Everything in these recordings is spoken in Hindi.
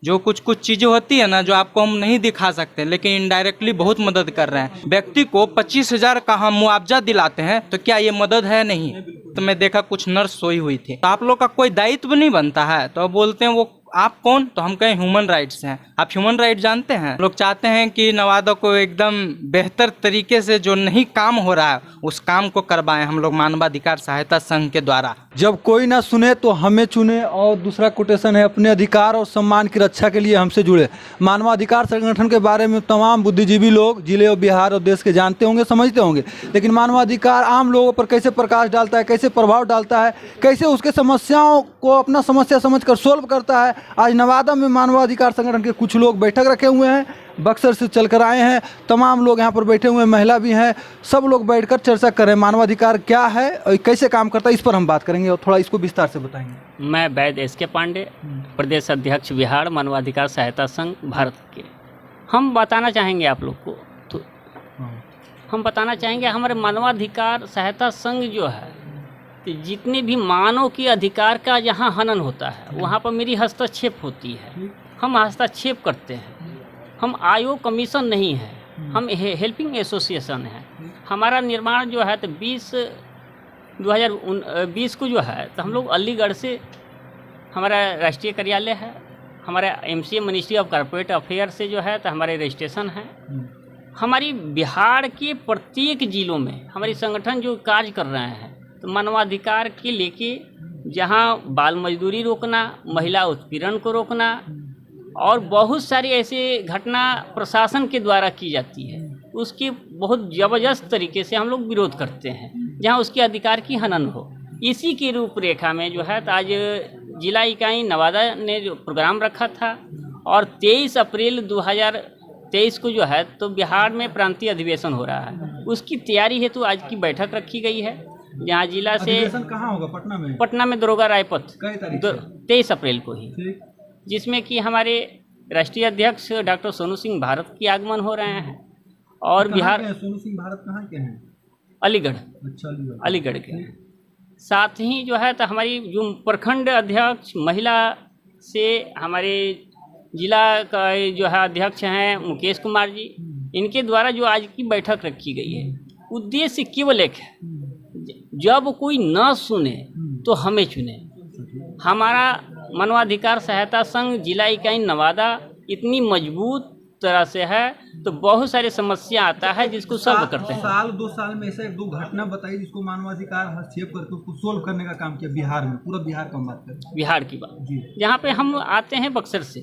जो कुछ कुछ चीजें होती है ना जो आपको हम नहीं दिखा सकते, लेकिन इनडायरेक्टली बहुत मदद कर रहे हैं। व्यक्ति को 25,000 का हम मुआवजा दिलाते हैं तो क्या ये मदद है? नहीं। तो मैं देखा कुछ नर्स सोई हुई थी, तो आप लोग का कोई दायित्व नहीं बनता है? तो बोलते हैं वो आप कौन? तो हम कहें ह्यूमन राइट्स हैं। आप ह्यूमन राइट जानते हैं? लोग चाहते हैं कि नवादा को एकदम बेहतर तरीके से जो नहीं काम हो रहा है उस काम को करवाएं हम लोग मानवाधिकार सहायता संघ के द्वारा। जब कोई ना सुने तो हमें चुने, और दूसरा कोटेशन है अपने अधिकार और सम्मान की रक्षा के लिए हमसे जुड़े। मानवाधिकार संगठन के बारे में तमाम बुद्धिजीवी लोग जिले और बिहार और देश के जानते होंगे, समझते होंगे, लेकिन मानवाधिकार आम लोगों पर कैसे प्रकाश डालता है, कैसे प्रभाव डालता है, कैसे उसके समस्याओं को अपना समस्या समझकर सोल्व करता है। आज नवादा में मानवाधिकार संगठन के कुछ लोग बैठक रखे हुए हैं, बक्सर से चलकर आए हैं, तमाम लोग यहाँ पर बैठे हुए हैं, महिला भी हैं, सब लोग बैठकर चर्चा कर रहे हैं मानवाधिकार क्या है और कैसे काम करता है, इस पर हम बात करेंगे और थोड़ा इसको विस्तार से बताएंगे। मैं वैद्य एस के पांडे, प्रदेश अध्यक्ष बिहार मानवाधिकार सहायता संघ भारत के। हम बताना चाहेंगे आप लोग को, तो हम बताना चाहेंगे हमारे मानवाधिकार सहायता संघ जो है, तो जितने भी मानव के अधिकार का जहाँ हनन होता है वहाँ पर मेरी हस्तक्षेप होती है। हम हस्तक्षेप करते हैं। हम आयोग कमीशन नहीं है, हम हेल्पिंग एसोसिएशन है। हमारा निर्माण जो है तो 2020 को जो है तो हम लोग अलीगढ़ से, हमारा राष्ट्रीय कार्यालय है, हमारा MCA ministry of corporate affair से जो है तो हमारे रजिस्ट्रेशन है। हमारी बिहार के प्रत्येक जिलों में हमारी संगठन जो कार्य कर रहे हैं तो मानवाधिकार के लेके, जहाँ बाल मजदूरी रोकना, महिला उत्पीड़न को रोकना और बहुत सारी ऐसे घटना प्रशासन के द्वारा की जाती है, उसकी बहुत ज़बरदस्त तरीके से हम लोग विरोध करते हैं, जहां उसके अधिकार की हनन हो। इसी की रूपरेखा में जो है तो आज जिला इकाई नवादा ने जो प्रोग्राम रखा था और 23 अप्रैल 2023 को जो है तो बिहार में प्रांतीय अधिवेशन हो रहा है, उसकी तैयारी हेतु आज की बैठक रखी गई है। जहाँ जिला से कहाँ होगा? पटना में दरोगा रायपत 23 अप्रैल को ही, जिसमें कि हमारे राष्ट्रीय अध्यक्ष डॉक्टर सोनू सिंह भारत की आगमन हो रहे हैं। और बिहार, सोनू सिंह भारत कहाँ के हैं? अलीगढ़। अच्छा, अलीगढ़ के। साथ ही जो है तो हमारी जो प्रखंड अध्यक्ष महिला से हमारे जिला का जो है अध्यक्ष हैं मुकेश कुमार जी, इनके द्वारा जो आज की बैठक रखी गई है, उद्देश्य केवल एक है, जब कोई न सुने तो हमें चुने। हमारा मानवाधिकार सहायता संघ जिला इकाई नवादा इतनी मजबूत तरह से है तो बहुत सारी समस्या आता है जिसको सॉल्व करते हैं। साल 2 साल में ऐसा 1-2 घटना बताइए जिसको मानवाधिकार हस्तक्षेप करके उसको सोल्व करने का काम किया बिहार में, पूरा बिहार का बात करें। बिहार की बात, जहाँ पे हम आते हैं बक्सर से,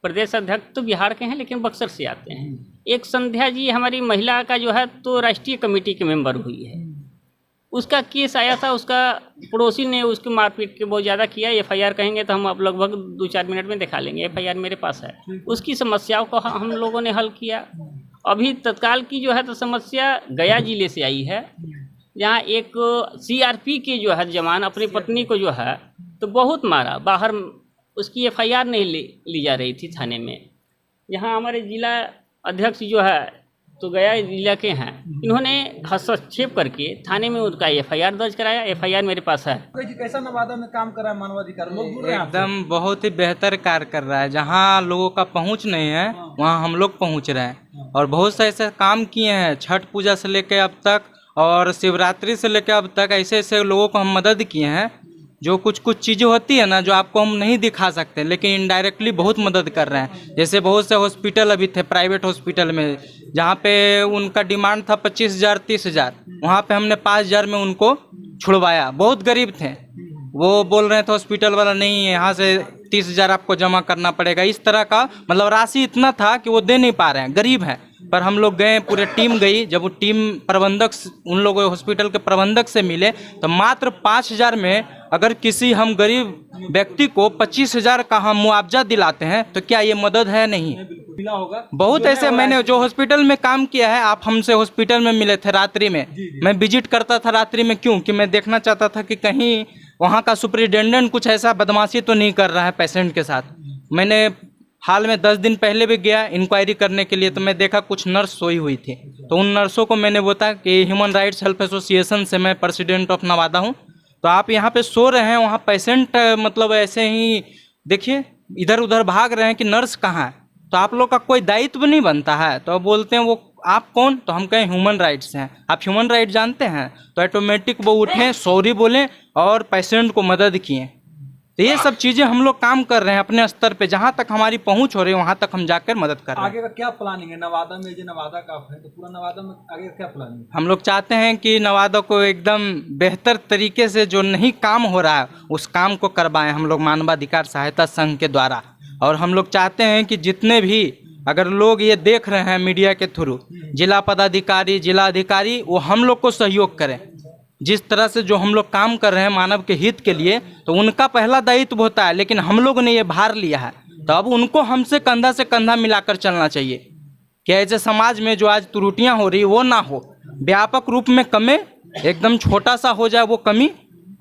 प्रदेश अध्यक्ष तो बिहार के हैं लेकिन बक्सर से आते हैं। एक संध्या जी हमारी महिला का जो है तो राष्ट्रीय कमेटी के मेंबर हुई है, उसका केस आया था, उसका पड़ोसी ने उसके मारपीट के बहुत ज़्यादा किया। FIR कहेंगे तो हम अब लगभग 2-4 मिनट में दिखा लेंगे, FIR मेरे पास है। उसकी समस्याओं को हम लोगों ने हल किया। अभी तत्काल की जो है तो समस्या गया जिले से आई है, जहाँ एक CRP के जो है जवान अपनी पत्नी को जो है तो बहुत मारा, बाहर उसकी FIR नहीं ली जा रही थी थाने में। यहाँ हमारे जिला अध्यक्ष जो है तो गया जिला के हैं, इन्होंने हस्तक्षेप करके थाने में उनका FIR दर्ज कराया। FIR मेरे पास है। कैसा नवादा में काम कर रहा है मानवाधिकार? लोग एकदम बहुत ही बेहतर कार्य कर रहा है। जहाँ लोगों का पहुँच नहीं है वहाँ हम लोग पहुँच रहे हैं, और बहुत से ऐसे काम किए हैं, छठ पूजा से लेकर अब तक और शिवरात्रि से लेकर अब तक ऐसे ऐसे लोगों को हम मदद किए हैं। जो कुछ कुछ चीज़ें होती है ना जो आपको हम नहीं दिखा सकते, लेकिन इनडायरेक्टली बहुत मदद कर रहे हैं। जैसे बहुत से हॉस्पिटल अभी थे, प्राइवेट हॉस्पिटल में, जहाँ पे उनका डिमांड था 25,000 30,000, वहाँ पे हमने 5,000 में उनको छुड़वाया। बहुत गरीब थे, वो बोल रहे थे हॉस्पिटल वाला नहीं है, यहाँ से 30,000 आपको जमा करना पड़ेगा। इस तरह का मतलब राशि इतना था कि वो दे नहीं पा रहे हैं, गरीब हैं। पर हम लोग गए, पूरे टीम गई। जब वो टीम प्रबंधक, उन लोगों हॉस्पिटल के प्रबंधक से मिले तो मात्र 5,000 में अगर किसी हम गरीब व्यक्ति को 25,000 का हम मुआवजा दिलाते हैं तो क्या ये मदद है? नहीं। होगा बहुत ऐसे मैंने जो हॉस्पिटल में काम किया है, आप हमसे हॉस्पिटल में मिले थे रात्रि में, मैं विजिट करता था रात्रि में। क्यों कि मैं देखना चाहता था कि कहीं वहाँ का सुपरिटेंडेंट कुछ ऐसा बदमाशी तो नहीं कर रहा है पेशेंट के साथ। मैंने हाल में 10 दिन पहले भी गया इंक्वायरी करने के लिए, तो मैं देखा कुछ नर्स सोई हुई थी। तो उन नर्सों को मैंने बताया कि ह्यूमन राइट्स हेल्प एसोसिएशन से मैं प्रेसिडेंट ऑफ नवादा हूँ, तो आप यहाँ पे सो रहे हैं, वहाँ पेशेंट मतलब ऐसे ही देखिए इधर उधर भाग रहे हैं कि नर्स कहाँ है, तो आप लोग का कोई दायित्व नहीं बनता है। तो बोलते हैं वो आप कौन, तो हम कहें ह्यूमन राइट्स हैं। आप ह्यूमन राइट जानते हैं, तो ऑटोमेटिक वो उठें, सॉरी बोलें और पेशेंट को मदद किए। तो ये सब चीज़ें हम लोग काम कर रहे हैं अपने स्तर पे, जहाँ तक हमारी पहुँच हो रही है वहाँ तक हम जाकर मदद कर रहे हैं। आगे का क्या प्लानिंग है नवादा में? जो नवादा का है तो पूरा नवादा में आगे का क्या प्लानिंग है? हम लोग चाहते हैं कि नवादा को एकदम बेहतर तरीके से जो नहीं काम हो रहा है उस काम को करवाएं हम लोग मानवाधिकार सहायता संघ के द्वारा। और हम लोग चाहते हैं कि जितने भी अगर लोग ये देख रहे हैं मीडिया के थ्रू, जिला पदाधिकारी, जिला अधिकारी, वो हम लोग को सहयोग करें। जिस तरह से जो हम लोग काम कर रहे हैं मानव के हित के लिए, तो उनका पहला दायित्व होता है, लेकिन हम लोग ने ये भार लिया है, तो अब उनको हमसे कंधा से कंधा मिलाकर चलना चाहिए कि ऐसे समाज में जो आज त्रुटियां हो रही वो ना हो, व्यापक रूप में कमे, एकदम छोटा सा हो जाए वो कमी,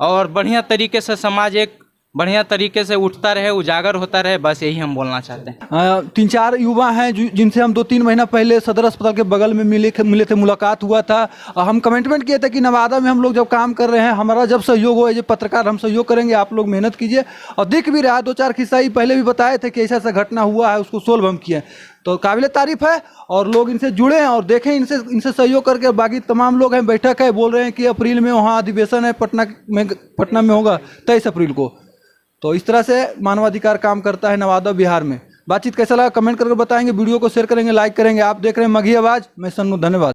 और बढ़िया तरीके से समाज एक बढ़िया तरीके से उठता रहे, उजागर होता रहे। बस यही हम बोलना चाहते हैं। 3-4 युवा हैं जिनसे हम 2-3 महीना पहले सदर अस्पताल के बगल में मिले थे, मुलाकात हुआ था। हम कमिटमेंट किए थे कि नवादा में हम लोग जब काम कर रहे हैं, हमारा जब सहयोग हो, ये पत्रकार हम सहयोग करेंगे, आप लोग मेहनत कीजिए। और दिख भी रहा है, 2-4 किस्सा ही पहले भी बताए थे कि ऐसा ऐसा घटना हुआ है, उसको सोल्व हम किए। तो काबिल तारीफ है, और लोग इनसे जुड़े हैं और देखें, इनसे सहयोग करके। बाकी तमाम लोग हैं, बैठक है, बोल रहे हैं कि अप्रैल में वहाँ अधिवेशन है पटना में होगा 23 अप्रैल को। तो इस तरह से मानवाधिकार काम करता है नवादा बिहार में। बातचीत कैसा लगा कमेंट करके बताएंगे, वीडियो को शेयर करेंगे, लाइक करेंगे। आप देख रहे हैं मघी आवाज़, मैं सन्नू, धन्यवाद।